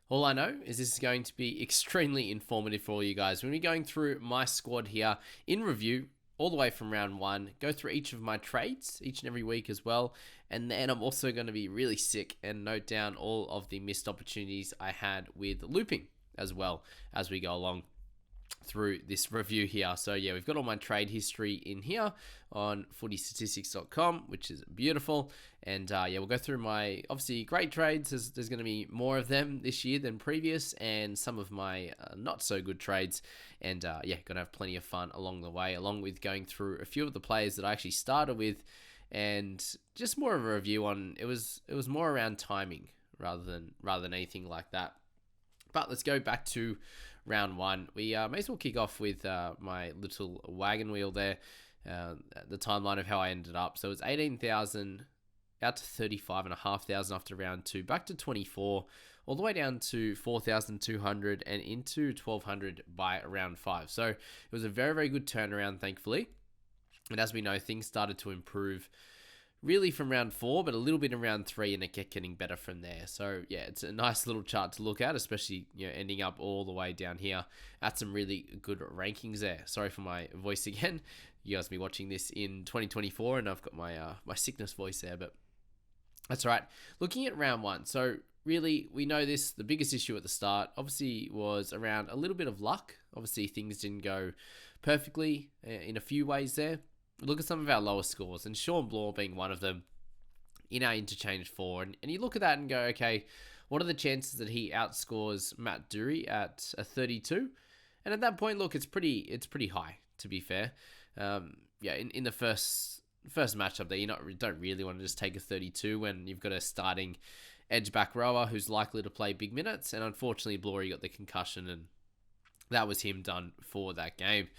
All I know is this is going to be extremely informative for all you guys. We're going to be going through my squad here in review, all the way from round one, go through each of my trades each and every week as well. And then I'm also going to be really sick and note down all of the missed opportunities I had with looping as well as we go along through this review here. So yeah, we've got all my trade history in here on footystatistics.com, which is beautiful. And yeah, we'll go through my obviously great trades. There's going to be more of them this year than previous, and some of my not so good trades. And yeah, gonna have plenty of fun along the way, along with going through a few of the players that I actually started with, and just more of a review on it was more around timing rather than anything like that. But let's go back to round one. We may as well kick off with my little wagon wheel there, the timeline of how I ended up. So it was 18,000 out to 35,500 after round two, back to 24, all the way down to 4,200 and into 1,200 by round five. So it was a very, very good turnaround, thankfully. And as we know, things started to improve really from round four, but a little bit in round three, and it kept getting better from there. So yeah, it's a nice little chart to look at, especially ending up all the way down here at some really good rankings there. Sorry for my voice again. You guys will be watching this in 2024, and I've got my my sickness voice there, but that's all right. Looking at round one, so really we know this. The biggest issue at the start, obviously, was around a little bit of luck. Obviously, things didn't go perfectly in a few ways there. Look at some of our lowest scores, and Sean Blaw being one of them in our interchange four. And you look at that and go, okay, what are the chances that he outscores Matt Dury at a 32? And at that point, look, it's pretty high, to be fair. Yeah, in the first matchup there, you don't really want to just take a 32 when you've got a starting edge back rower who's likely to play big minutes. And unfortunately, Blorey got the concussion, and that was him done for that game.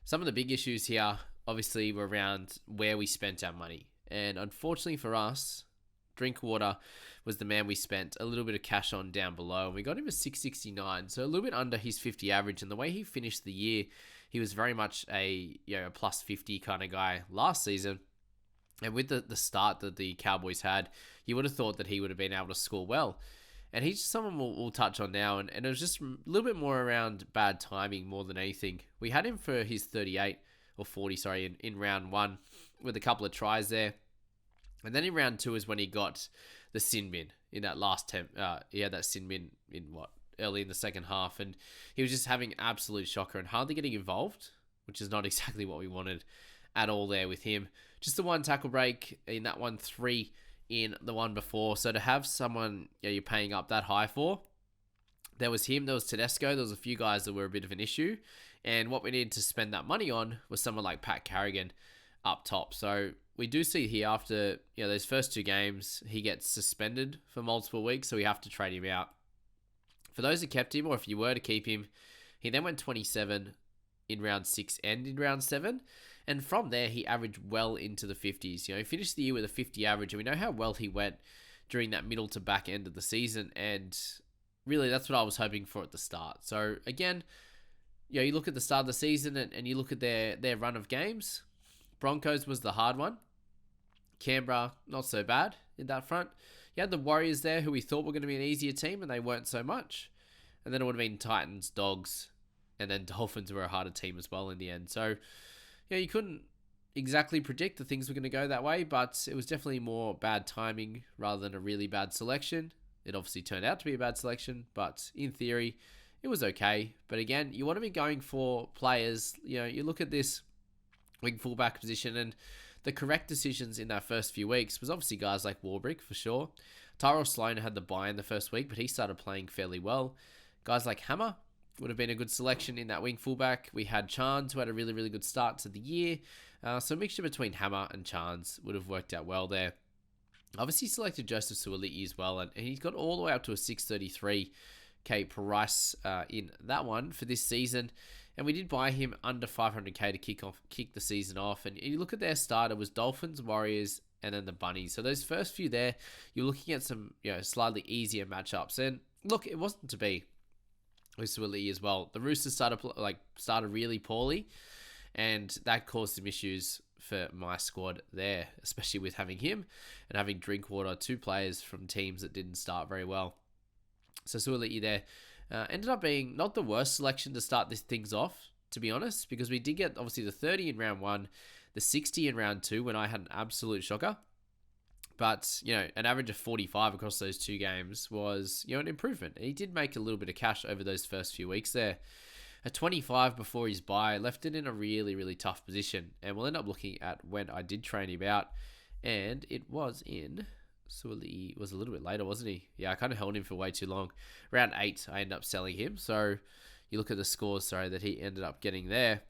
Some of the big issues here, obviously, were around where we spent our money. And unfortunately for us, Drinkwater was the man we spent a little bit of cash on down below. And we got him a 669, so a little bit under his 50 average. And the way he finished the year, he was very much a plus 50 kind of guy last season. And with the start that the Cowboys had, you would have thought that he would have been able to score well. And he's someone we'll touch on now. And it was just a little bit more around bad timing more than anything. We had him for his 38 or 40, sorry, in round one with a couple of tries there. And then in round two is when he got the sin bin in that last he had that sin bin in early in the second half. And he was just having absolute shocker and hardly getting involved, which is not exactly what we wanted at all there with him. Just the one tackle break in that one, 3 in the one before. So to have someone you're paying up that high for, there was him, there was Tedesco, there was a few guys that were a bit of an issue. And what we needed to spend that money on was someone like Pat Carrigan up top. So we do see here after those first two games, he gets suspended for multiple weeks, so we have to trade him out. For those that kept him, or if you were to keep him, he then went 27 in round 6 and in round 7. And from there, he averaged well into the 50s. He finished the year with a 50 average, and we know how well he went during that middle to back end of the season. And really, that's what I was hoping for at the start. So again, you look at the start of the season and you look at their run of games. Broncos was the hard one. Canberra, not so bad in that front. You had the Warriors there, who we thought were going to be an easier team, and they weren't so much. And then it would have been Titans, Dogs, and then Dolphins were a harder team as well in the end. So you couldn't exactly predict that things were going to go that way, but it was definitely more bad timing rather than a really bad selection. It obviously turned out to be a bad selection, but in theory, it was okay. But again, you want to be going for players. You look at this wing fullback position, and the correct decisions in that first few weeks was obviously guys like Warbrick for sure. Tyrell Sloan had the bye in the first week, but he started playing fairly well. Guys like Hammer would have been a good selection in that wing fullback. We had Chance, who had a really, really good start to the year. So a mixture between Hammer and Chance would have worked out well there. Obviously selected Joseph Suoli'i as well, and he's got all the way up to a 633k price in that one for this season. And we did buy him under 500k to kick the season off. And you look at their starter was Dolphins, Warriors, and then the Bunnies. So those first few there, you're looking at some slightly easier matchups. And look, it wasn't to be with Suoli'i as well. The Roosters started really poorly, and that caused some issues for my squad there, especially with having him and having Drinkwater, two players from teams that didn't start very well. So Suoli'i there ended up being not the worst selection to start things off, to be honest, because we did get obviously the 30 in round 1, the 60 in round 2 when I had an absolute shocker. But, an average of 45 across those 2 games was, an improvement. He did make a little bit of cash over those first few weeks there. A 25 before his bye left it in a really, really tough position. And we'll end up looking at when I did train him out. And it was in... Suoli'i was a little bit later, wasn't he? Yeah, I kind of held him for way too long. Round 8, I ended up selling him. So you look at the scores, that he ended up getting there.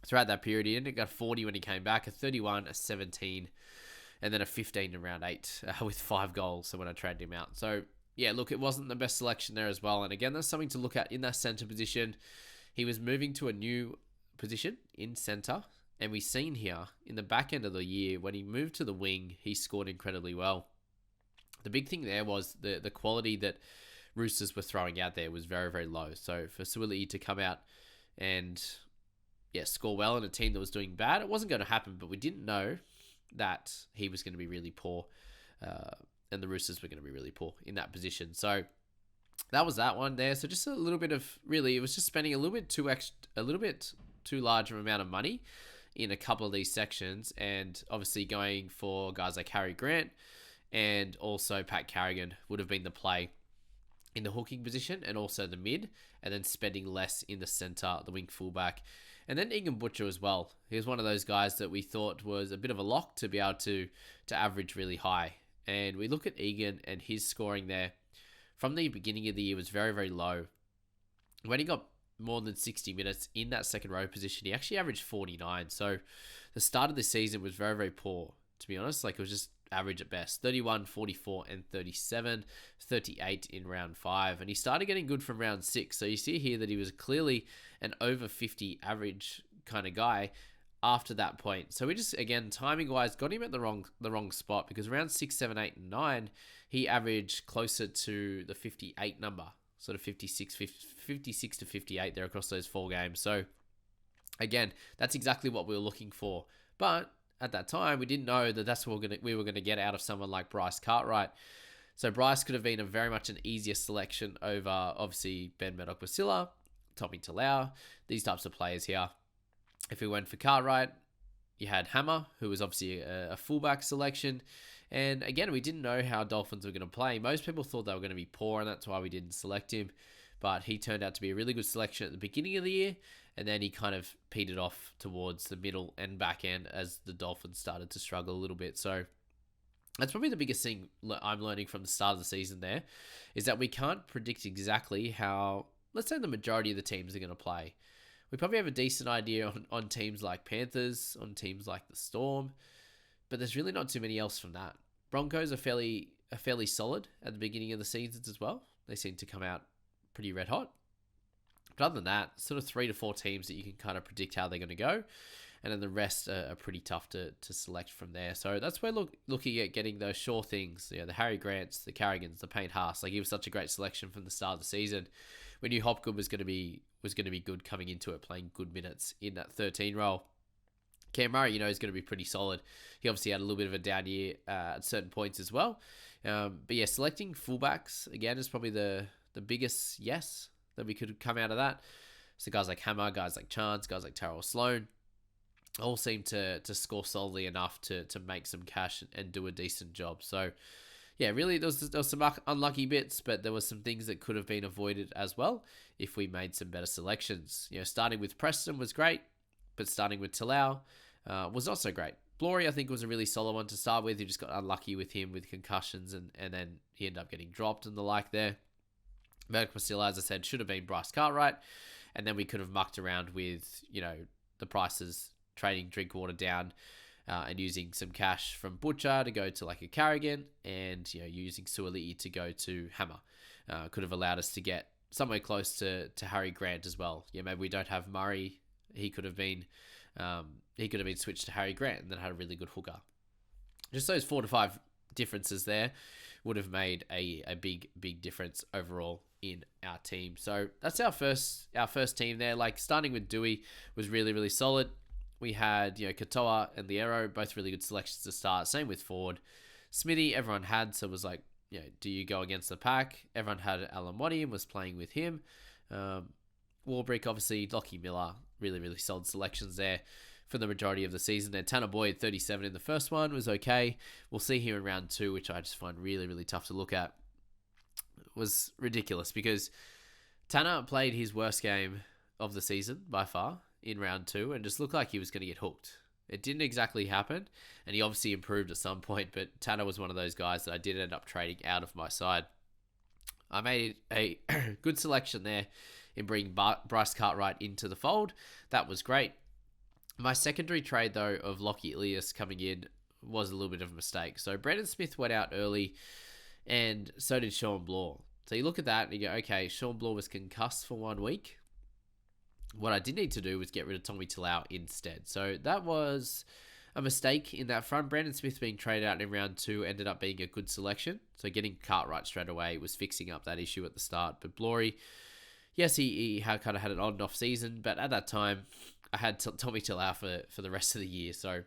Throughout that period, he ended up got 40 when he came back, a 31, a 17, and then a 15 in round 8 with 5 goals. So when I traded him out. So yeah, look, it wasn't the best selection there as well. And again, that's something to look at in that centre position. He was moving to a new position in centre. And we've seen here in the back end of the year, when he moved to the wing, he scored incredibly well. The big thing there was the quality that Roosters were throwing out there was very, very low. So for Suoli'i to come out and score well in a team that was doing bad, it wasn't going to happen, but we didn't know that he was going to be really poor and the Roosters were going to be really poor in that position. So that was that one there. So just a little bit of, really, it was just spending a little bit too large of an amount of money in a couple of these sections, and obviously going for guys like Harry Grant and also Pat Carrigan would have been the play in the hooking position and also the mid, and then spending less in the centre, the wing fullback. And then Egan Butcher as well. He was one of those guys that we thought was a bit of a lock to be able to average really high. And we look at Egan and his scoring there from the beginning of the year was very, very low. When he got more than 60 minutes in that second row position, he actually averaged 49. So the start of the season was very, very poor, to be honest. Like, it was just average at best. 31, 44, and 37, 38 in round 5. And he started getting good from round 6. So you see here that he was clearly an over 50 average kind of guy after that point. So we just, again, timing-wise, got him at the wrong spot, because around 6, 7, 8, and 9, he averaged closer to the 58 number. Sort of 56 to 58 there across those 4 games. So again, that's exactly what we were looking for. But at that time, we didn't know that that's what we were going to get out of someone like Bryce Cartwright. So Bryce could have been very much an easier selection over, obviously, Ben Murdoch-Wasilla, Tommy Talau, these types of players here. If we went for Cartwright, you had Hammer, who was obviously a fullback selection. And again, we didn't know how Dolphins were going to play. Most people thought they were going to be poor, and that's why we didn't select him. But he turned out to be a really good selection at the beginning of the year, and then he kind of petered off towards the middle and back end as the Dolphins started to struggle a little bit. So that's probably the biggest thing I'm learning from the start of the season there, is that we can't predict exactly how, let's say, the majority of the teams are going to play. We probably have a decent idea on teams like Panthers, on teams like the Storm, but there's really not too many else from that. Broncos are fairly solid at the beginning of the seasons as well. They seem to come out pretty red hot. But other than that, sort of 3 to 4 teams that you can kind of predict how they're going to go. And then the rest are pretty tough to select from there. So that's where looking at getting those sure things. The Harry Grants, the Carrigans, the Payne Haas. Like, he was such a great selection from the start of the season. We knew Hopgood was going to be good coming into it, playing good minutes in that 13 role. Cam Murray, is going to be pretty solid. He obviously had a little bit of a down year at certain points as well. But yeah, selecting fullbacks, again, is probably the biggest yes that we could come out of that. So guys like Hammer, guys like Chance, guys like Terrell Sloan, all seem to score solidly enough to make some cash and do a decent job. So yeah, really, there was some unlucky bits, but there were some things that could have been avoided as well if we made some better selections. Starting with Preston was great, but starting with Talau was not so great. Blory, I think, was a really solid one to start with. You just got unlucky with him with concussions, and then he ended up getting dropped and the like there. Murdoch-Wasilla, as I said, should have been Bryce Cartwright, and then we could have mucked around with, the prices, trading Drinkwater down, and using some cash from Butcher to go to like a Carrigan, and using Suoli'i to go to Hammer. Could have allowed us to get somewhere close to Harry Grant as well. Maybe we don't have Murray. He could have been switched to Harry Grant and then had a really good hooker. Just those 4 to 5 differences there would have made a big difference overall in our team. So that's our first team there. Like, starting with Dewey was really, really solid. We had, Katoa and Liero, both really good selections to start. Same with Ford. Smithy, everyone had, so it was like do you go against the pack? Everyone had Alamotti and was playing with him. Warbrick, obviously, Lockie Miller, really, really solid selections there for the majority of the season. Then Tanner Boyd, 37 in the first one, was okay. We'll see here in round 2, which I just find really, really tough to look at. It was ridiculous because Tanner played his worst game of the season by far in round 2 and just looked like he was going to get hooked. It didn't exactly happen, and he obviously improved at some point, but Tanner was one of those guys that I did end up trading out of my side. I made a good selection there in bringing Bryce Cartwright into the fold. That was great. My secondary trade, though, of Lockie Ilias coming in was a little bit of a mistake. So Brandon Smith went out early, and so did Sean Bloor. So you look at that and you go, okay, Sean Bloor was concussed for 1 week. What I did need to do was get rid of Tommy Talau instead. So that was a mistake in that front. Brandon Smith being traded out in round 2 ended up being a good selection. So getting Cartwright straight away was fixing up that issue at the start. But Blory, yes, he had kind of had an on and off season, but at that time, I had Tommy Talau for the rest of the year. So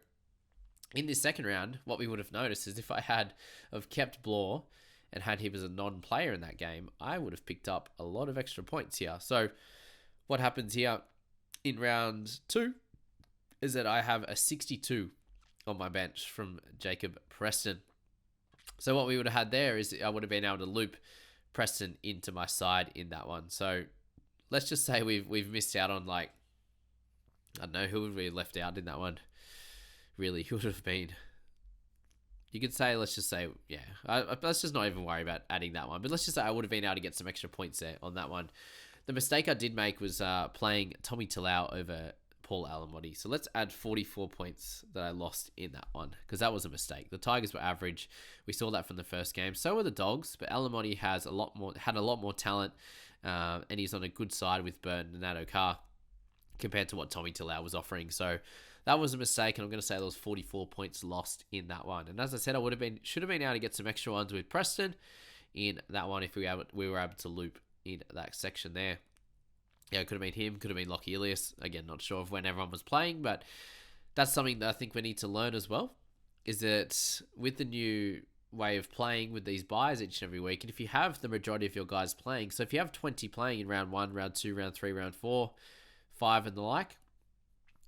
in this second round, what we would have noticed is if I had have kept Bloor and had him as a non-player in that game, I would have picked up a lot of extra points here. So what happens here in round 2 is that I have a 62 on my bench from Jacob Preston. So what we would have had there is I would have been able to loop Preston into my side in that one. So let's just say we've missed out on, like, I don't know, who would we have left out in that one? Really, who would have been? You could say, let's just say, let's just not even worry about adding that one. But let's just say I would have been able to get some extra points there on that one. The mistake I did make was playing Tommy Talau over Paul Alamotti. So let's add 44 points that I lost in that one, because that was a mistake. The Tigers were average. We saw that from the first game. So were the Dogs, but Alamotti had a lot more talent, and he's on a good side with Burton and Addo-Carr compared to what Tommy Talau was offering. So that was a mistake, and I'm going to say there was 44 points lost in that one. And as I said, should have been able to get some extra ones with Preston in that one if we were able to loop in that section there. Yeah, it could have been him, could have been Lockie Ilias. Again, not sure of when everyone was playing, but that's something that I think we need to learn as well, is that with the new way of playing with these buys each and every week, and if you have the majority of your guys playing, so if you have 20 playing in round 1, round 2, round 3, round 4, 5 and the like,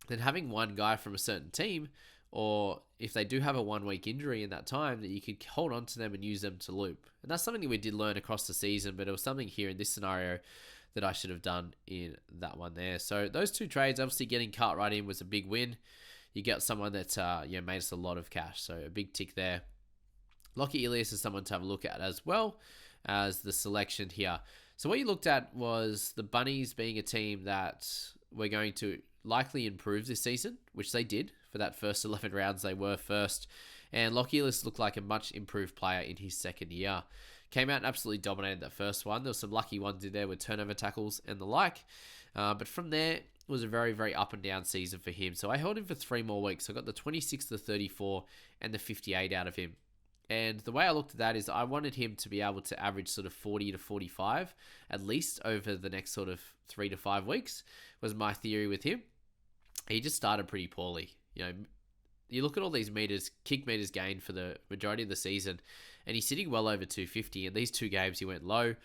then having one guy from a certain team, or if they do have a 1 week injury in that time, that you could hold on to them and use them to loop. And that's something that we did learn across the season, but it was something here in this scenario that I should have done in that one there. So those 2 trades, obviously getting Cartwright in was a big win. You get someone that made us a lot of cash, so a big tick there. Lockie Ilias is someone to have a look at as well as the selection here. So what you looked at was the Bunnies being a team that were going to likely improve this season, which they did. For that first 11 rounds, they were first. And Lockie Ilias looked like a much improved player in his second year. Came out and absolutely dominated that first one. There were some lucky ones in there with turnover tackles and the like. But from there, it was a very, very up and down season for him. So I held him for 3 more weeks. I got the 26, the 34, and the 58 out of him. And the way I looked at that is I wanted him to be able to average sort of 40 to 45, at least over the next sort of 3 to 5 weeks, was my theory with him. He just started pretty poorly. You look at all these meters, kick meters gained for the majority of the season, and he's sitting well over 250. In these 2 games, he went low.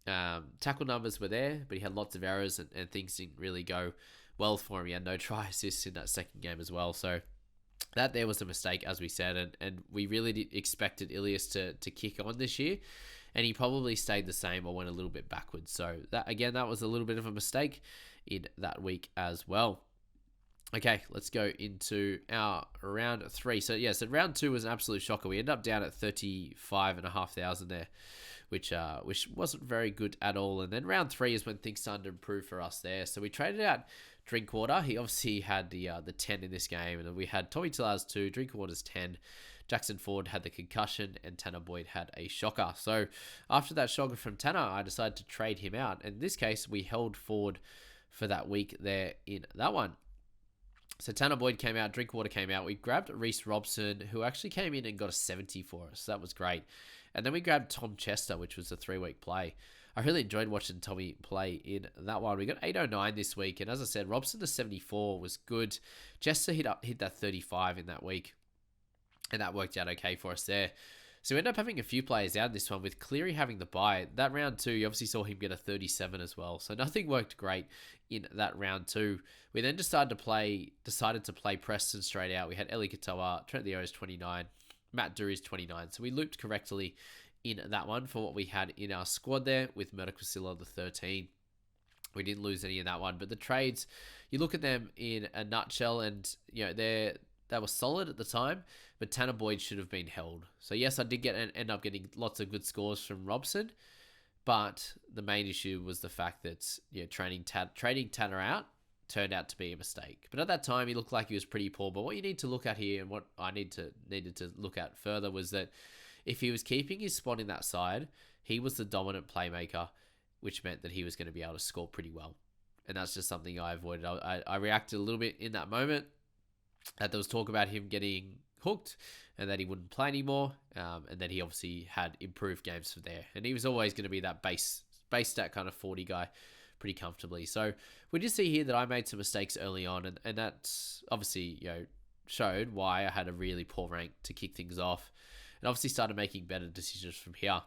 Tackle numbers were there, but he had lots of errors, and things didn't really go well for him. He had no try assists in that second game as well. So that there was a mistake, as we said, and we really expected Ilias to kick on this year, and he probably stayed the same or went a little bit backwards. So that was a little bit of a mistake in that week as well. Okay, let's go into our round 3. So round 2 was an absolute shocker. We ended up down at 35,500 there, which wasn't very good at all. And then round 3 is when things started to improve for us there. So we traded out Drinkwater. He obviously had the 10 in this game, and then we had Tommy Talau's 2, Drinkwater's 10. Jackson Ford had the concussion, and Tanner Boyd had a shocker. So after that shocker from Tanner, I decided to trade him out. In this case, we held Ford for that week there in that one. So Tanner Boyd came out, Drinkwater came out. We grabbed Reece Robson, who actually came in and got a 70 for us. So that was great. And then we grabbed Tom Chester, which was a 3-week play. I really enjoyed watching Tommy play in that one. We got 809 this week. And as I said, Robson to 74 was good. Chester hit that 35 in that week. And that worked out okay for us there. So we ended up having a few players out in this one, with Cleary having the bye. That round 2, you obviously saw him get a 37 as well. So nothing worked great in that round 2. We then decided to play Preston straight out. We had Eli Katoa, Trent Leo's 29, Matt Dury's 29. So we looped correctly in that one for what we had in our squad there, with Murdoch Vasilla the 13. We didn't lose any in that one. But the trades, you look at them in a nutshell, and they were solid at the time, but Tanner Boyd should have been held. So yes, I did end up getting lots of good scores from Robson, but the main issue was the fact that trading Tanner out turned out to be a mistake. But at that time, he looked like he was pretty poor. But what you need to look at here, and what I needed to look at further, was that if he was keeping his spot in that side, he was the dominant playmaker, which meant that he was going to be able to score pretty well. And that's just something I avoided. I reacted a little bit in that moment, that there was talk about him getting hooked and that he wouldn't play anymore. And then he obviously had improved games from there. And he was always going to be that base stat kind of 40 guy pretty comfortably. So we just see here that I made some mistakes early on. And that obviously, showed why I had a really poor rank to kick things off. And obviously started making better decisions from here.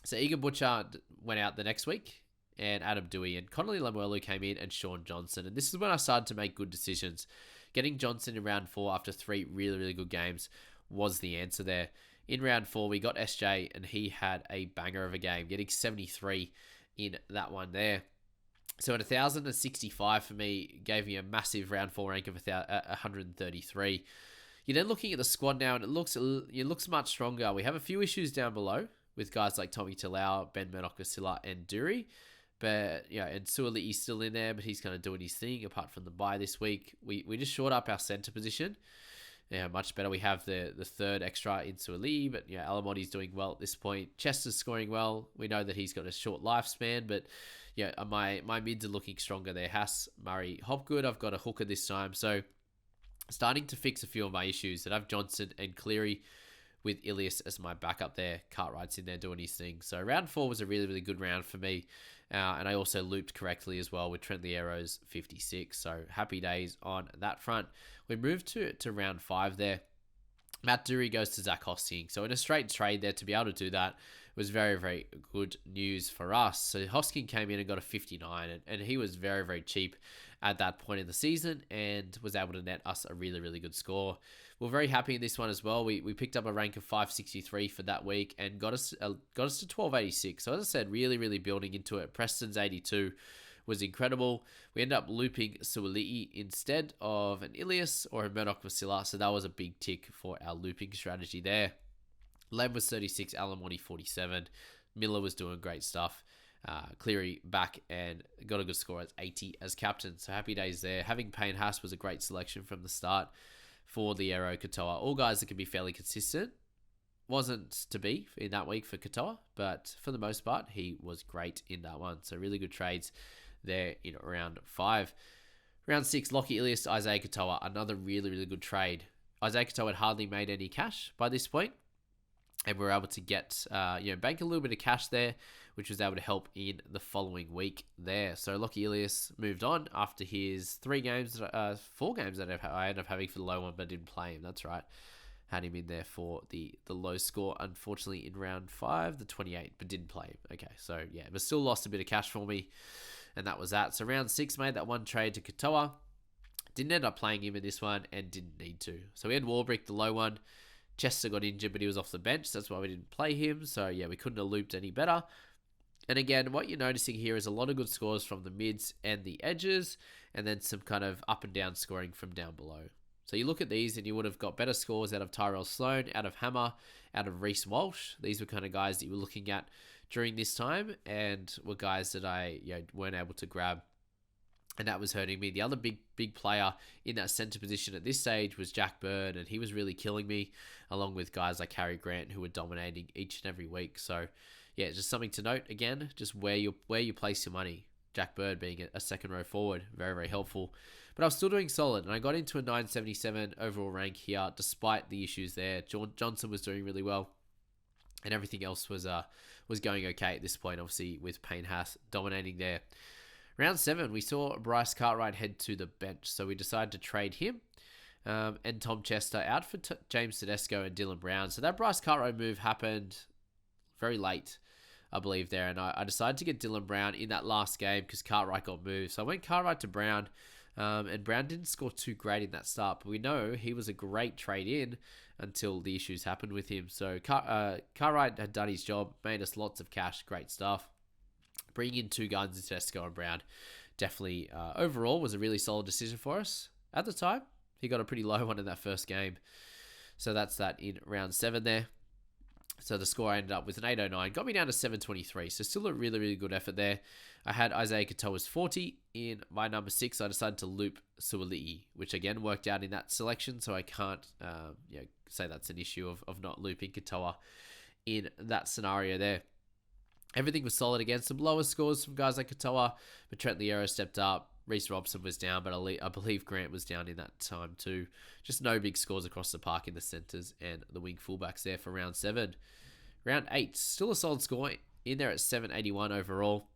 So Egan Butcher went out the next week, and Adam Dewey and Connolly Lemuelu came in, and Sean Johnson. And this is when I started to make good decisions. Getting Johnson in round 4 after 3 really, really good games was the answer there. In round 4, we got SJ, and he had a banger of a game, getting 73 in that one there. So at 1,065 for me, gave me a massive round 4 rank of 133. You're then looking at the squad now, and it looks much stronger. We have a few issues down below with guys like Tommy Talau, Ben Murdoch-Vasilla, and Dury. But, and Suoli'i's still in there, but he's kind of doing his thing apart from the bye this week. We just short up our centre position. Much better. We have the third extra in Suoli'i, but, Alamotti's doing well at this point. Chester's scoring well. We know that he's got a short lifespan, but, my mids are looking stronger there. Haas, Murray, Hopgood. I've got a hooker this time. So, starting to fix a few of my issues that have Johnson and Cleary, with Ilias as my backup there. Cartwright's in there doing his thing. So round 4 was a really, really good round for me. And I also looped correctly as well with Trent Liero's 56. So happy days on that front. We moved to round 5 there. Matt Dury goes to Zach Hosking. So in a straight trade there, to be able to do that was very, very good news for us. So Hosking came in and got a 59, and he was very, very cheap at that point in the season and was able to net us a really, really good score. We're very happy in this one as well. We picked up a rank of 563 for that week and got us to 1286. So as I said, really, really building into it. Preston's 82 was incredible. We ended up looping Suoli'i instead of an Ilias or a Murdoch-Vasilla. So that was a big tick for our looping strategy there. Lem was 36, Alamotti 47. Miller was doing great stuff. Cleary back and got a good score as 80 as captain. So happy days there. Having Payne Haas was a great selection from the start for Liero, Katoa. All guys that can be fairly consistent. Wasn't to be in that week for Katoa, but for the most part, he was great in that one. So really good trades there in round 5. Round 6, Lockie Ilias to Isaiah Katoa. Another really, really good trade. Isaiah Katoa had hardly made any cash by this point, and we were able to get, bank a little bit of cash there, which was able to help in the following week there. So Lockie Ilias moved on after his 4 games that I ended up having for the low one, but didn't play him. That's right. Had him in there for the low score, unfortunately, in round 5, the 28, but didn't play him. Okay, so yeah, but still lost a bit of cash for me, and that was that. So round 6, made that one trade to Katoa. Didn't end up playing him in this one, and didn't need to. So we had Warbrick, the low one. Chester got injured, but he was off the bench. That's why we didn't play him. So yeah, we couldn't have looped any better. And again, what you're noticing here is a lot of good scores from the mids and the edges, and then some kind of up and down scoring from down below. So you look at these and you would have got better scores out of Tyrell Sloan, out of Hammer, out of Reece Walsh. These were kind of guys that you were looking at during this time and were guys that I weren't able to grab. And that was hurting me. The other big player in that centre position at this stage was Jack Bird, and he was really killing me, along with guys like Harry Grant who were dominating each and every week. So yeah, just something to note again, just where you place your money. Jack Bird being a second row forward, very, very helpful. But I was still doing solid, and I got into a 977 overall rank here, despite the issues there. Johnson was doing really well, and everything else was going okay at this point, obviously, with Payne Haas dominating there. Round 7, we saw Bryce Cartwright head to the bench, so we decided to trade him. and Tom Chester out for James Tedesco and Dylan Brown. So that Bryce Cartwright move happened very late, I believe, there. And I decided to get Dylan Brown in that last game because Cartwright got moved. So I went Cartwright to Brown, and Brown didn't score too great in that start. But we know he was a great trade in until the issues happened with him. So Cartwright had done his job, made us lots of cash, great stuff. Bringing in two guns in Tedesco and Brown definitely overall was a really solid decision for us at the time. He got a pretty low one in that first game. So that's that in round 7 there. So the score I ended up with an 809. Got me down to 723. So still a really, really good effort there. I had Isaiah Katoa's 40 in my number 6. I decided to loop Suoli'i, which again worked out in that selection. So I can't say that's an issue of not looping Katoa in that scenario there. Everything was solid again. Some lower scores from guys like Katoa, but Trent Liero stepped up. Reece Robson was down, but I believe Grant was down in that time too. Just no big scores across the park in the centres and the wing fullbacks there for round 7. Round 8, still a solid score in there at 781 overall.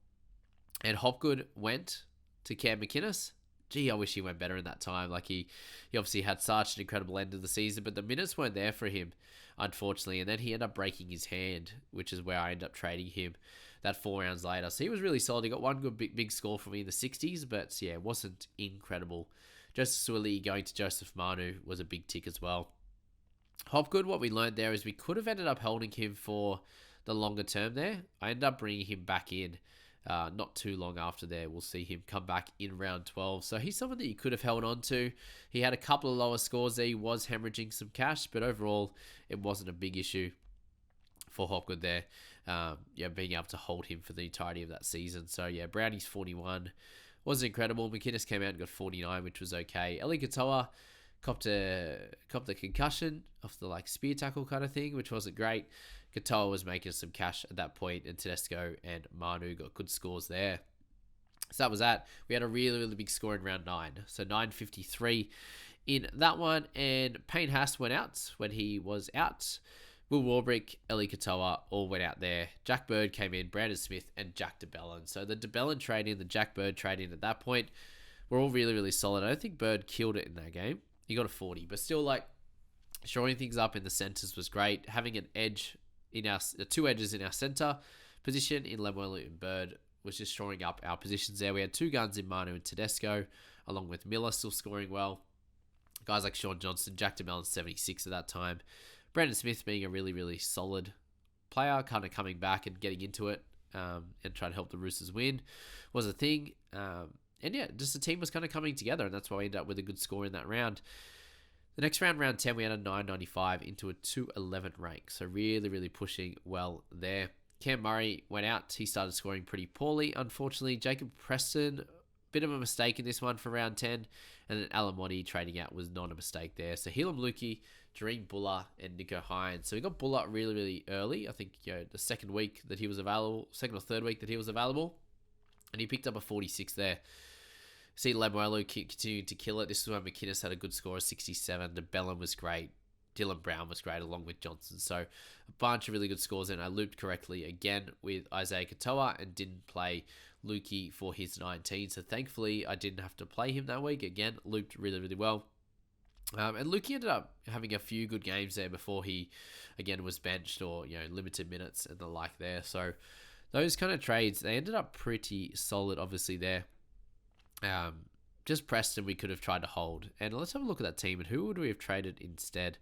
And Hopgood went to Cam McInnes. Gee, I wish he went better in that time. Like he obviously had such an incredible end of the season, but the minutes weren't there for him, unfortunately. And then he ended up breaking his hand, which is where I ended up trading him that 4 rounds later. So he was really solid. He got one good big score for me in the 60s, but yeah, it wasn't incredible. Joseph Suoli'i going to Joseph Manu was a big tick as well. Hopgood, what we learned there is we could have ended up holding him for the longer term there. I ended up bringing him back in not too long after there. We'll see him come back in round 12. So he's someone that you could have held on to. He had a couple of lower scores there. He was hemorrhaging some cash, but overall, it wasn't a big issue for Hopgood there. Being able to hold him for the entirety of that season. So yeah, Brownie's 41 was incredible. McInnes came out and got 49, which was okay. Eli Katoa copped a concussion off the spear tackle kind of thing, which wasn't great. Katoa was making some cash at that point, and Tedesco and Manu got good scores there. So that was that. We had a really, really big score in round 9. So 953 in that one, and Payne Haas went out when he was out. Will Warbrick, Eli Katoa all went out there. Jack Bird came in, Brandon Smith, and Jack DeBellin. So the DeBellin trade-in, the Jack Bird trade-in at that point were all really, really solid. I don't think Bird killed it in that game. He got a 40, but still, shoring things up in the centres was great. Having an edge in our 2 edges in our centre position in Lemuelu and Bird was just shoring up our positions there. We had 2 guns in Manu and Tedesco, along with Miller still scoring well. Guys like Sean Johnson, Jack DeBellin 76 at that time. Brandon Smith being a really, really solid player, kind of coming back and getting into it and trying to help the Roosters win was a thing. And yeah, just the team was kind of coming together, and that's why we ended up with a good score in that round. The next round, round 10, we had a 995 into a 211 rank. So really, really pushing well there. Cam Murray went out. He started scoring pretty poorly, unfortunately. Jacob Preston, bit of a mistake in this one for round 10. And then Alamotti trading out was not a mistake there. So Helam Lukey, Jareen Buller, and Nico Hines. So we got Buller really, really early. I think the second or third week that he was available. And he picked up a 46 there. See Lemuelu continuing to kill it. This is when McInnes had a good score of 67. DeBellin was great. Dylan Brown was great along with Johnson. So a bunch of really good scores. And I looped correctly again with Isaiah Katoa and didn't play Lukey for his 19. So thankfully I didn't have to play him that week. Again, looped really, really well. And Lukey ended up having a few good games there before he, again, was benched or, limited minutes and the like there. So those kind of trades, they ended up pretty solid, obviously, there. Just Preston we could have tried to hold. And let's have a look at that team and who would we have traded instead?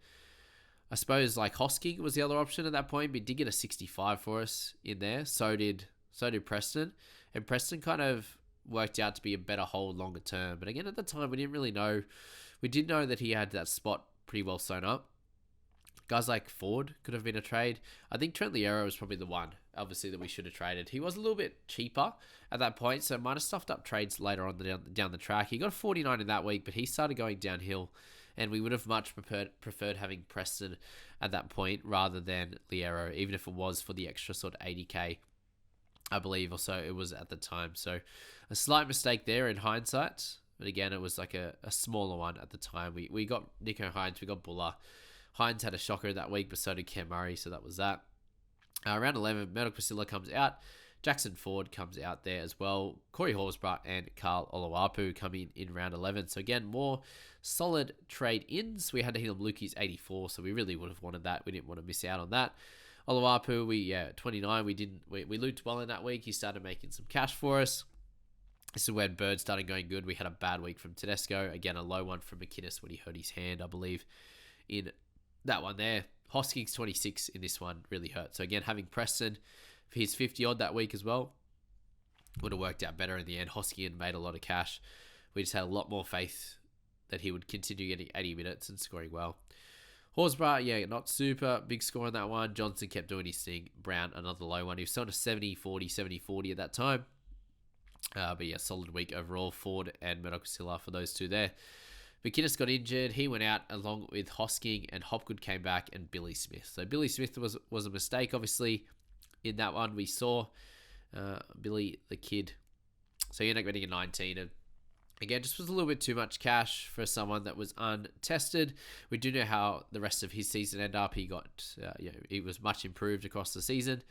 I suppose Hosking was the other option at that point, but he did get a 65 for us in there. So did Preston. And Preston kind of worked out to be a better hold longer term. But again, at the time, we didn't really know. We did know that he had that spot pretty well sewn up. Guys like Ford could have been a trade. I think Trent Liero was probably the one, obviously, that we should have traded. He was a little bit cheaper at that point, so might have stuffed up trades later on down the track. He got a 49 in that week, but he started going downhill, and we would have much preferred having Preston at that point rather than Liero, even if it was for the extra sort of 80k, I believe, or so it was at the time. So a slight mistake there in hindsight, but again, it was like a smaller one at the time. We got Nico Hines, we got Buller. Hines had a shocker that week, but so did Cam Murray, so that was that. Round 11, Murdoch Priscilla comes out. Jackson Ford comes out there as well. Corey Horsburgh and Carl Oluwapu come in round 11. So again, more solid trade-ins. We had to hit on Lukey's 84, so we really would have wanted that. We didn't want to miss out on that. Oluwapu, 29. We looped well in that week. He started making some cash for us. This is when Bird started going good. We had a bad week from Tedesco. Again, a low one from McInnes when he hurt his hand, I believe, in that one there. Hoskins 26 in this one really hurt. So again, having Preston for his 50 odd that week as well would have worked out better in the end. Hoskins made a lot of cash. We just had a lot more faith that he would continue getting 80 minutes and scoring well. Horsburgh, not super big score on that one. Johnson kept doing his thing. Brown, another low one. He was on a 70-40, 70-40 at that time. But solid week overall. Ford and Murdoch-Silla for those two there. McInnes got injured. He went out along with Hosking, and Hopgood came back, and Billy Smith. So Billy Smith was a mistake, obviously, in that one. We saw Billy the kid. So he ended up getting a 19. And again, just was a little bit too much cash for someone that was untested. We do know how the rest of his season ended up. He got, he was much improved across the season.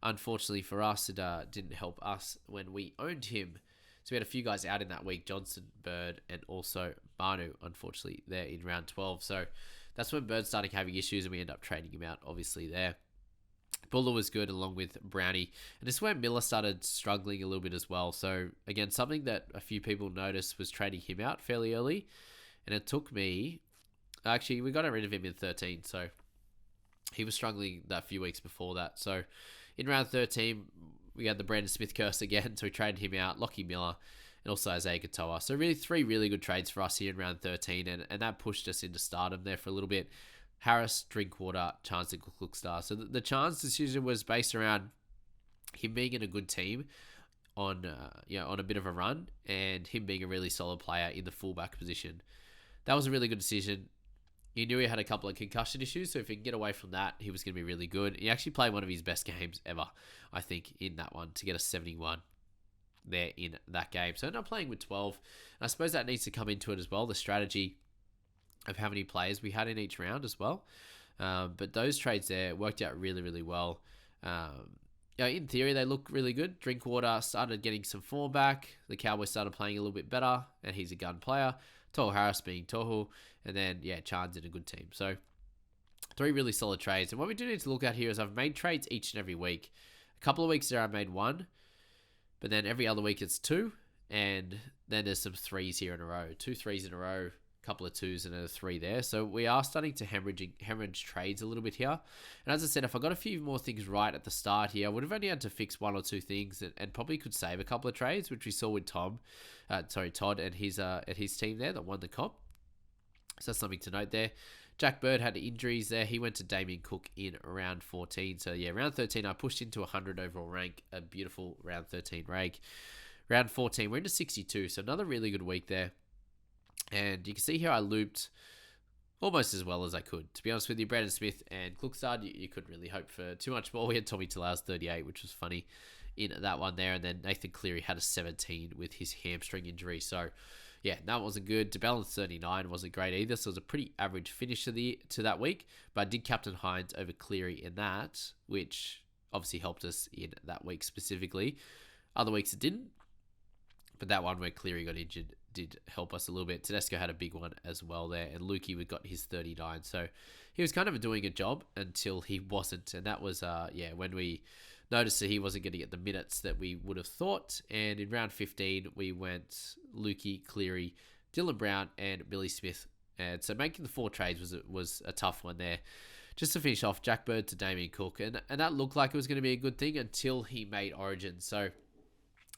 Unfortunately for us, it didn't help us when we owned him. So we had a few guys out in that week, Johnson, Bird, and also Manu, unfortunately, there in round 12. So that's when Bird started having issues, and we ended up trading him out, obviously, there. Buller was good along with Brownie. And this is where Miller started struggling a little bit as well. So, again, something that a few people noticed was trading him out fairly early. And it took me... Actually, we got rid of him in 13. So, he was struggling that few weeks before that. So, in round 13, we had the Brandon Smith curse again. So, we traded him out. Lockie Miller and also Isaiah Katoa. So, really, 3 really good trades for us here in round 13. And that pushed us into stardom there for a little bit. Harris, Drinkwater, Chance, and Cook-Star. So the Chance decision was based around him being in a good team on a bit of a run, and him being a really solid player in the fullback position. That was a really good decision. He knew he had a couple of concussion issues, so if he can get away from that, he was going to be really good. He actually played one of his best games ever, I think, in that one, to get a 71 there in that game. So ended up playing with 12. And I suppose that needs to come into it as well, the strategy of how many players we had in each round as well. But those trades there worked out really, really well. In theory, they look really good. Drinkwater started getting some form back. The Cowboys started playing a little bit better, and he's a gun player. Tohu Harris being Tohu, and then, Chan's in a good team. So 3 really solid trades. And what we do need to look at here is I've made trades each and every week. A couple of weeks there I made 1, but then every other week it's 2, and then there's some 3s here in a row. 2 3s in a row. Couple of 2s and a 3 there. So we are starting to hemorrhage trades a little bit here. And as I said, if I got a few more things right at the start here, I would have only had to fix 1 or 2 things and probably could save a couple of trades, which we saw with Todd and his team there that won the comp. So that's something to note there. Jack Bird had injuries there. He went to Damien Cook in round 14. So round 13, I pushed into 100 overall rank. A beautiful round 13 rank. Round 14, we're into 62. So another really good week there. And you can see here I looped almost as well as I could. To be honest with you, Brandon Smith and Cookstad, you couldn't really hope for too much more. We had Tommy Talau's 38, which was funny in that one there. And then Nathan Cleary had a 17 with his hamstring injury. So, that wasn't good. DeBellin's 39 wasn't great either. So it was a pretty average finish to that week. But I did captain Hines over Cleary in that, which obviously helped us in that week specifically. Other weeks it didn't. But that one where Cleary got injured did help us a little bit. Tedesco had a big one as well there, and Lukey got his 39. So he was kind of doing a job until he wasn't, and that was when we noticed that he wasn't going to get the minutes that we would have thought. And in round 15, we went Lukey, Cleary, Dylan Brown, and Billy Smith. And so making the 4 trades was a tough one there. Just to finish off, Jack Bird to Damien Cook, and that looked like it was going to be a good thing until he made Origin. So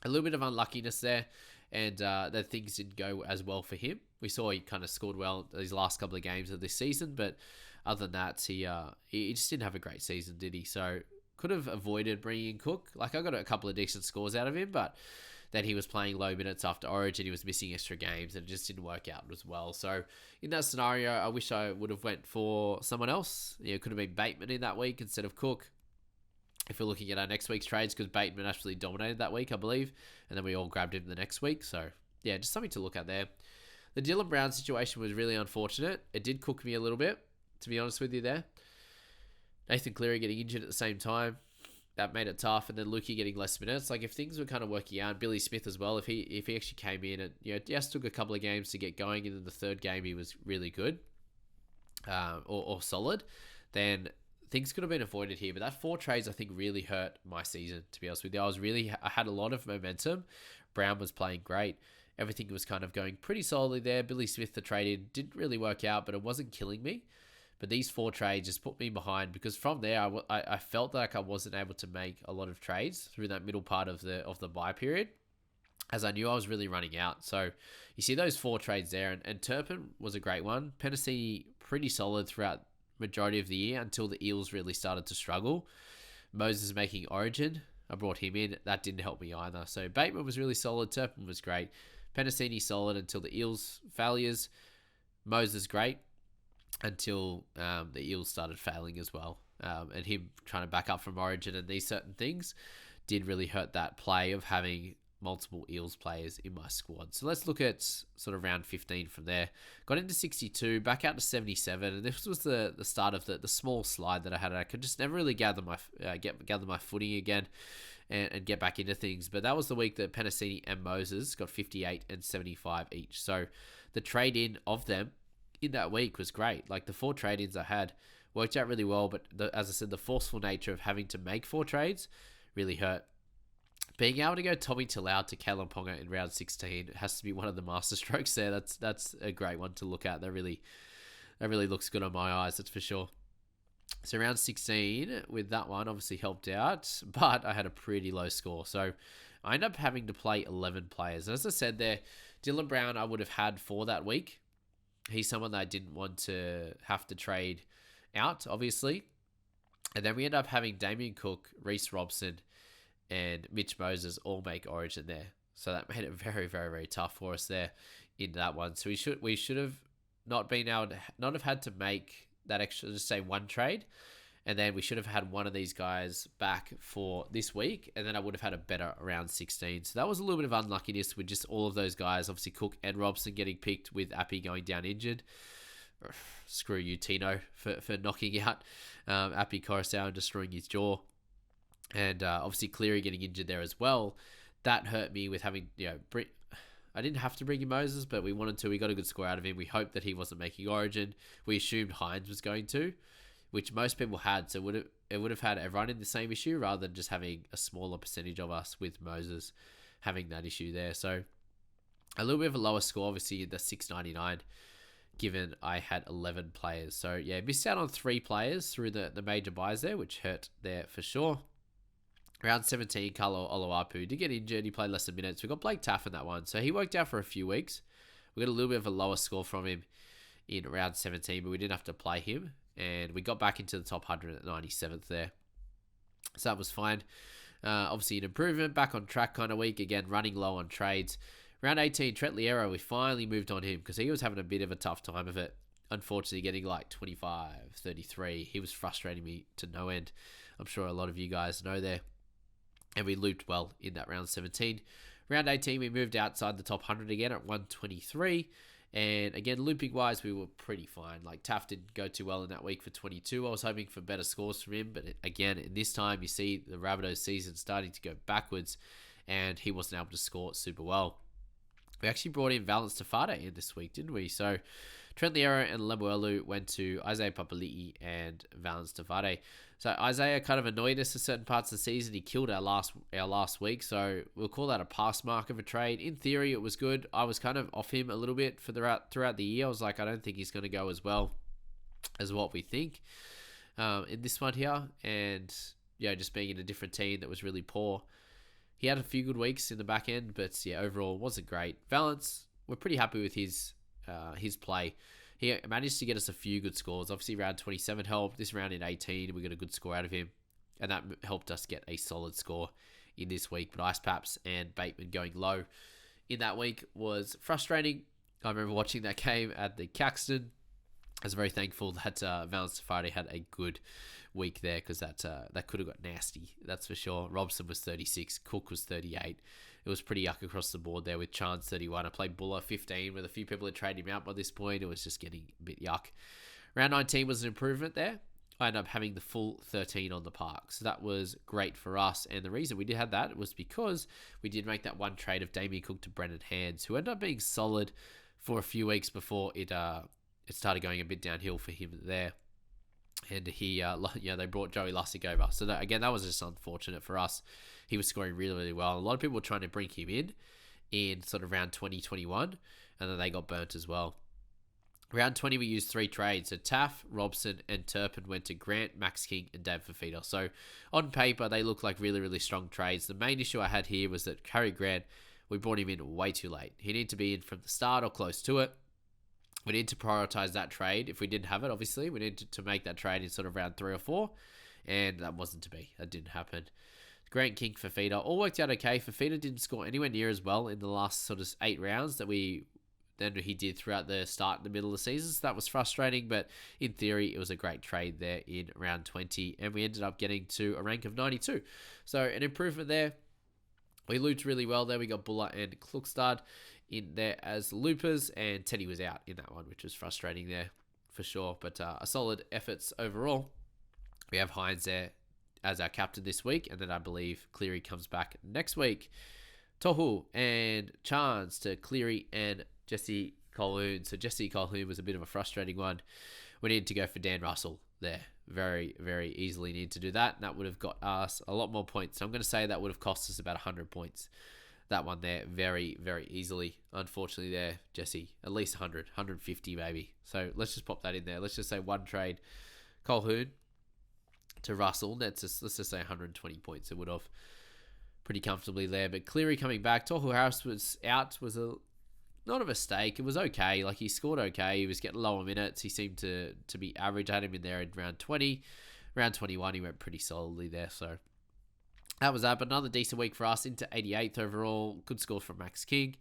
a little bit of unluckiness there, and that things didn't go as well for him. We saw he kind of scored well these last couple of games of this season, but other than that, he just didn't have a great season, did he? So could have avoided bringing in Cook. Like, I got a couple of decent scores out of him, but then he was playing low minutes after Origin. He was missing extra games, and it just didn't work out as well. So in that scenario, I wish I would have went for someone else. It could have been Bateman in that week instead of Cook, if we're looking at our next week's trades, because Bateman actually dominated that week, I believe, and then we all grabbed him the next week. So, just something to look at there. The Dylan Brown situation was really unfortunate. It did cook me a little bit, to be honest with you there. Nathan Cleary getting injured at the same time. that made it tough. And then Lukey getting less minutes. Like if things were kind of working out, Billy Smith as well. If he actually came in and just took a couple of games to get going, and then the third game he was really good, or solid, then things could have been avoided here. But that 4 trades I think really hurt my season. To be honest with you, I had a lot of momentum. Brown was playing great. Everything was kind of going pretty solidly there. Billy Smith, the trade in, didn't really work out, but it wasn't killing me. But these 4 trades just put me behind, because from there I felt like I wasn't able to make a lot of trades through that middle part of the buy period, as I knew I was really running out. So you see those 4 trades there, and Turpin was a great one. Penasini pretty solid throughout majority of the year until the Eels really started to struggle. Moses making Origin, I brought him in. That didn't help me either. So Bateman was really solid. Turpin was great. Penasini solid until the Eels failures. Moses great until the Eels started failing as well. And him trying to back up from Origin and these certain things did really hurt that play of having multiple Eels players in my squad. So let's look at sort of round 15 from there. Got into 62, back out to 77, and this was the start of the small slide that I had. I could just never really gather my footing again and get back into things. But that was the week that Penasini and Moses got 58 and 75 each. So the trade-in of them in that week was great. Like the 4 trade-ins I had worked out really well, but as I said, the forceful nature of having to make 4 trades really hurt. Being able to go Tommy Talau to Kalen Ponga in round 16 has to be one of the master strokes there. That's a great one to look at. That really looks good on my eyes, that's for sure. So round 16 with that one obviously helped out, but I had a pretty low score. So I ended up having to play 11 players. And as I said there, Dylan Brown I would have had for that week. He's someone that I didn't want to have to trade out, obviously. And then we end up having Damien Cook, Reece Robson, and Mitch Moses all make Origin there. So that made it very, very, very tough for us there in that one. So we should have not have had to make that extra, just say 1 trade. And then we should have had one of these guys back for this week. And then I would have had a better round 16. So that was a little bit of unluckiness with just all of those guys. Obviously Cook and Robson getting picked with Appy going down injured. Screw you, Tino, for knocking out Appy Coruscant and destroying his jaw. And obviously Cleary getting injured there as well. That hurt me with having, I didn't have to bring in Moses, but we wanted to. We got a good score out of him. We hoped that he wasn't making Origin. We assumed Hines was going to, which most people had. So it would have had everyone in the same issue rather than just having a smaller percentage of us with Moses having that issue there. So a little bit of a lower score, obviously the 699, given I had 11 players. So yeah, missed out on 3 players through the major buys there, which hurt there for sure. Round 17, Carlo Oluwapu did get injured. He played less than minutes. We got Blake Taff in that one. So he worked out for a few weeks. We got a little bit of a lower score from him in round 17, but we didn't have to play him. And we got back into the top 197th there. So that was fine. Obviously an improvement, back on track kind of week. Again, running low on trades. Round 18, Trent Liero, we finally moved on him because he was having a bit of a tough time of it. Unfortunately, getting like 25, 33. He was frustrating me to no end. I'm sure a lot of you guys know there. And we looped well in that round 17. Round 18, we moved outside the top 100 again at 123. And again, looping wise, we were pretty fine. Like Taft didn't go too well in that week for 22. I was hoping for better scores from him. But again, in this time, you see the Rabbitohs season starting to go backwards. And he wasn't able to score super well. We actually brought in Valence Tafade in this week, didn't we? So Trent Liero and Lemuelu went to Isaiah Papali'i and Valence Tafade. So Isaiah kind of annoyed us at certain parts of the season. He killed our last week, so we'll call that a pass mark of a trade. In theory, it was good. I was kind of off him a little bit for throughout the year. I was like, I don't think he's going to go as well as what we think in this one here. And yeah, just being in a different team that was really poor. He had a few good weeks in the back end, but yeah, overall wasn't great. Valence, we're pretty happy with his play. He managed to get us a few good scores. Obviously, round 27 helped. This round in 18, we got a good score out of him. And that helped us get a solid score in this week. But Ice Paps and Bateman going low in that week was frustrating. I remember watching that game at the Caxton. I was very thankful that Valence Tafade had a good week there because that could have got nasty. That's for sure. Robson was 36. Cook was 38. It was pretty yuck across the board there with Chance 31. I played Buller 15 with a few people had traded him out by this point. It was just getting a bit yuck. Round 19 was an improvement there. I ended up having the full 13 on the park. So that was great for us. And the reason we did have that was because we did make that one trade of Damien Cook to Brendan Hands, who ended up being solid for a few weeks before it started going a bit downhill for him there. And they brought Joey Lussick over. So that was just unfortunate for us. He was scoring really, really well. A lot of people were trying to bring him in sort of round 2021, and then they got burnt as well. Round 20, we used 3 trades. So Taff, Robson, and Turpin went to Grant, Max King, and Dave Fafita. So on paper, they look like really, really strong trades. The main issue I had here was that Cary Grant, we brought him in way too late. He needed to be in from the start or close to it. We need to prioritize that trade. If we didn't have it, obviously, we needed to make that trade in sort of round 3 or 4, and that wasn't to be. That didn't happen. Grant, King, Fafita all worked out okay. Fafita didn't score anywhere near as well in the last sort of 8 rounds that he did throughout the start and the middle of the season. So that was frustrating, but in theory, it was a great trade there in round 20, and we ended up getting to a rank of 92. So an improvement there. We looped really well there. We got Buller and Klukstad in there as loopers, and Teddy was out in that one, which was frustrating there for sure. But a solid efforts overall. We have Hines there as our captain this week, and then I believe Cleary comes back next week. Tohu and Chance to Cleary and Jesse Colquhoun. So Jesse Colquhoun was a bit of a frustrating one. We needed to go for Dan Russell there. Very, very easily needed to do that. And that would have got us a lot more points. So I'm going to say that would have cost us about 100 points. That one there, very, very easily. Unfortunately there, Jesse, at least 100, 150 maybe. So let's just pop that in there. Let's just say one trade. Colquhoun to Russell. Let's just say 120 points. It would have pretty comfortably there. But Cleary coming back. Tohu Harris was out. Was not a mistake. It was okay. Like, he scored okay. He was getting lower minutes. He seemed to be average. I had him in there in round 20. Round 21, he went pretty solidly there. So that was that. But another decent week for us. Into 88th overall. Good score from Max King.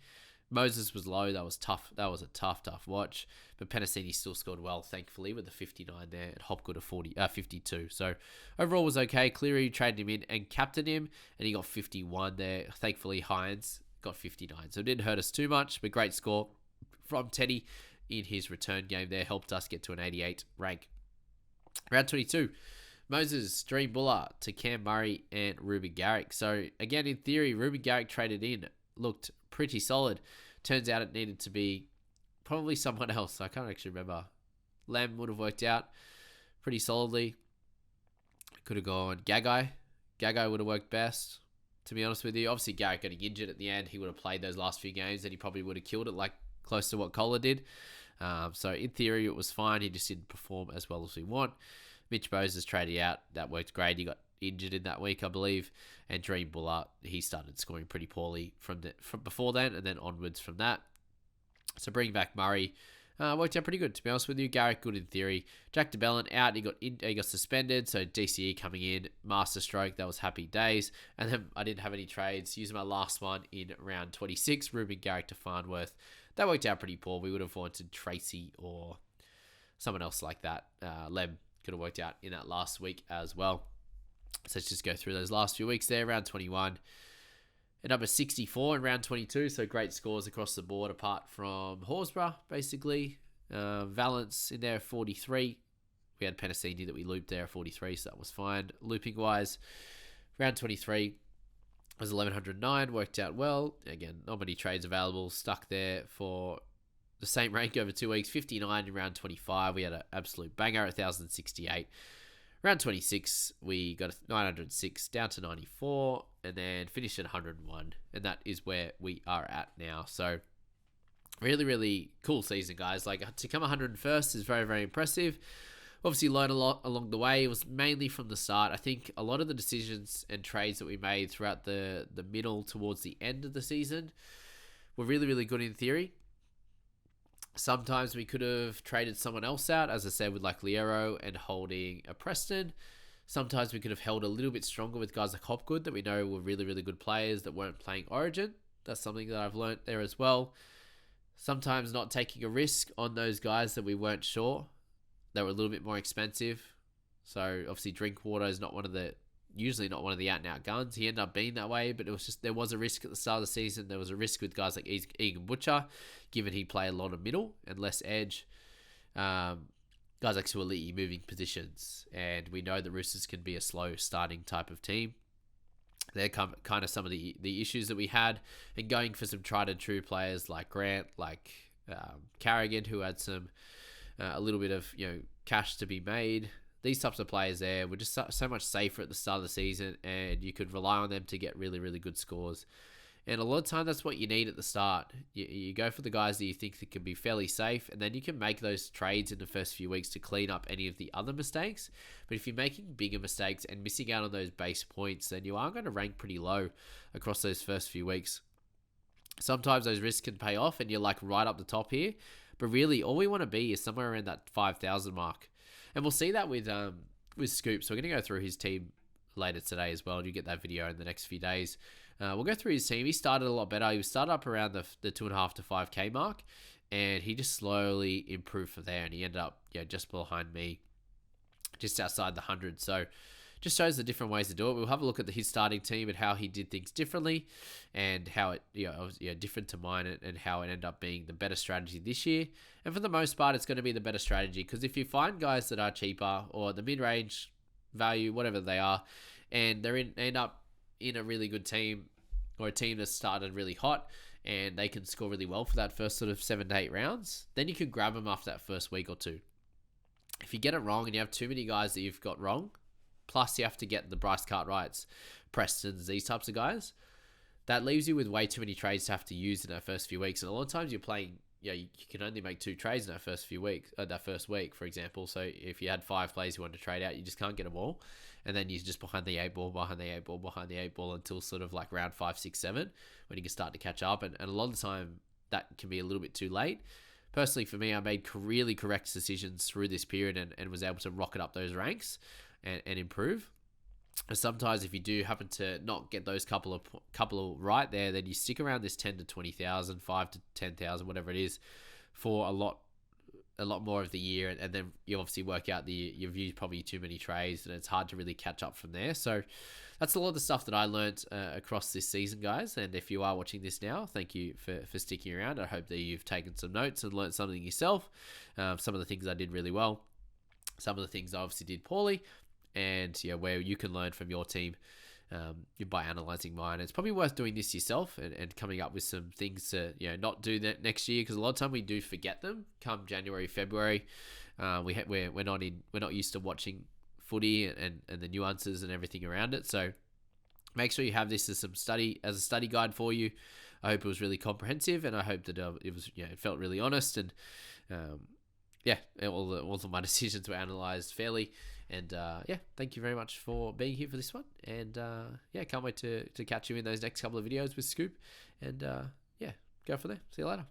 Moses was low. That was tough. That was a tough watch. But Penasini still scored well, thankfully, with the 59 there. And Hopgood a 52. So overall was okay. Cleary traded him in and captained him. And he got 51 there. Thankfully, Hines got 59. So it didn't hurt us too much, but great score from Teddy in his return game there. Helped us get to an 88 rank. Round 22. Moses, Dream Buller to Cam Murray and Ruben Garrick. So again, in theory, Ruben Garrick traded in. Looked pretty solid. Turns out it needed to be probably someone else. I can't actually remember. Lem would have worked out pretty solidly. Could have gone Gagai. Gagai would have worked best, to be honest with you. Obviously, Garrick getting injured at the end. He would have played those last few games and he probably would have killed it, like close to what Kohler did. So in theory, it was fine. He just didn't perform as well as we want. Mitch Moses traded out. That worked great. He got injured in that week, I believe. And Dream Buller, he started scoring pretty poorly from before then and then onwards from that. So bringing back Murray worked out pretty good, to be honest with you. Garrick, good in theory. Jack DeBellin out. He got suspended. So DCE coming in. Masterstroke. That was happy days. And then I didn't have any trades. Using my last one in round 26. Ruben Garrick to Farnworth. That worked out pretty poor. We would have wanted Tracy or someone else like that. Lem could have worked out in that last week as well. So let's just go through those last few weeks there. Round 21. And number 64 in round 22. So great scores across the board apart from Horsburgh, basically. Valence in there at 43. We had Penasini that we looped there at 43, so that was fine. Looping-wise, round 23 was 1109. Worked out well. Again, not many trades available. Stuck there for the same rank over 2 weeks. 59 in round 25. We had an absolute banger at 1,068. Round 26, we got 906 down to 94 and then finished at 101. And that is where we are at now. So really, really cool season, guys. Like, to come 101st is very, very impressive. Obviously, learned a lot along the way. It was mainly from the start. I think a lot of the decisions and trades that we made throughout the middle towards the end of the season were really, really good in theory. Sometimes we could have traded someone else out, as I said, with like Liero and holding a Preston. Sometimes we could have held a little bit stronger with guys like Hopgood that we know were really, really good players that weren't playing Origin. That's something that I've learnt there as well. Sometimes not taking a risk on those guys that we weren't sure. They were a little bit more expensive. So obviously Drinkwater is usually not one of the out-and-out guns. He ended up being that way, but it was just, there was a risk at the start of the season. There was a risk with guys like Egan Butcher, given he'd play a lot of middle and less edge. guys like Suoliti moving positions, and we know the Roosters can be a slow starting type of team. They're kind of some of the issues that we had, and going for some tried and true players like Grant, like Carrigan, who had some a little bit of cash to be made. These types of players there were just so much safer at the start of the season, and you could rely on them to get really, really good scores. And a lot of time, that's what you need at the start. You go for the guys that you think that can be fairly safe, and then you can make those trades in the first few weeks to clean up any of the other mistakes. But if you're making bigger mistakes and missing out on those base points, then you are going to rank pretty low across those first few weeks. Sometimes those risks can pay off, and you're like right up the top here. But really, all we want to be is somewhere around that 5,000 mark. And we'll see that with Scoop. So we're going to go through his team later today as well, and you get that video in the next few days. We'll go through his team. He started a lot better. He started up around the 2.5 to 5K mark, and he just slowly improved from there, and he ended up just behind me, just outside the 100. So just shows the different ways to do it. We'll have a look at his starting team and how he did things differently, and how it was different to mine, and how it ended up being the better strategy this year. And for the most part, it's going to be the better strategy, because if you find guys that are cheaper or the mid-range value, whatever they are, and end up in a really good team, or a team that started really hot, and they can score really well for that first sort of 7 to 8 rounds, then you can grab them after that first week or two. If you get it wrong and you have too many guys that you've got wrong, plus you have to get the Bryce Cartwrights, Prestons, these types of guys, that leaves you with way too many trades to have to use in that first few weeks. And a lot of times you're playing, you can only make 2 trades in that first week, for example. So if you had 5 players who wanted to trade out, you just can't get them all. And then you're just behind the 8 ball until sort of like round 5, 6, 7, when you can start to catch up. And a lot of the time that can be a little bit too late. Personally, for me, I made really correct decisions through this period, and was able to rocket up those ranks and improve. And sometimes if you do happen to not get those couple of right there, then you stick around this 10 to 20,000, 5 to 10,000, whatever it is, for a lot more of the year, and then you obviously work out you've used probably too many trades, and it's hard to really catch up from there. So that's a lot of the stuff that I learned across this season, guys. And if you are watching this now, thank you for sticking around. I hope that you've taken some notes and learned something yourself. Some of the things I did really well, some of the things I obviously did poorly, and where you can learn from your team by analyzing mine. It's probably worth doing this yourself, and coming up with some things to not do that next year, because a lot of time we do forget them come January, February. We're not used to watching footy and the nuances and everything around it. So make sure you have this as a study guide for you. I hope it was really comprehensive, and I hope that it was it felt really honest, and all of my decisions were analysed fairly. And thank you very much for being here for this one. And can't wait to catch you in those next couple of videos with Scoop. And go for there. See you later.